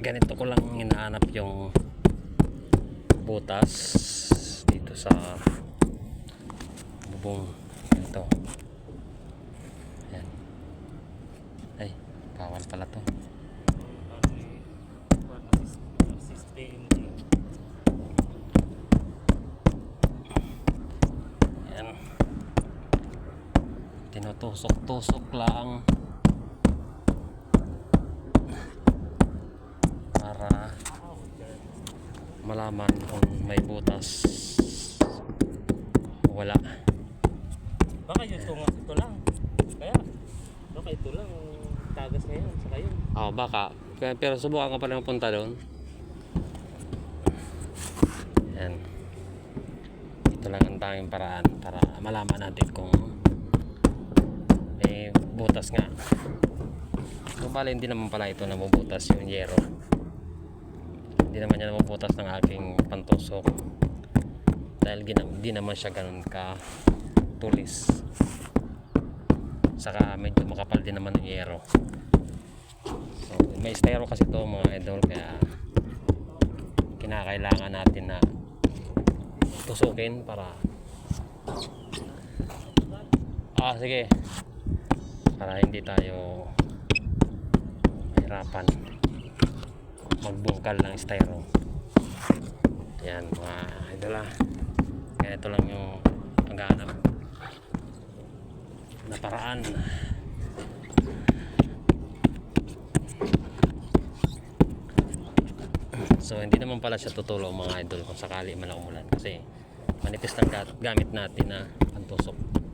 ganito ko lang hinahanap yung butas dito sa bubong ito. Ayan. Ay, bawal pala to. Ayan. Tinutusok-tusok lang para malaman kung may butas wala. Baka ito lang. Baka ito lang tagas ngayon saka yun. Baka. Pero subukan ko pa lang punta doon. Yan. Ito lang ang tanging paraan para malaman natin kung may butas nga. So bali hindi naman pala ito nabubutas yung yero. Hindi naman niya nabubutas ng aking pantusok. Dahil di naman siya ganun ka tulis. Saka medyo makapal din naman yung yero. So may styro kasi ito mga idol, kaya kinakailangan natin na tusukin para sige, para hindi tayo mahirapan magbungkal ng styro. Yan mga idol, kaya ito lang yung paghahanap na paraan. So hindi naman pala siya tutulong mga idol kung sakali man lang umulan, kasi manipis lang gamit natin na pantusok.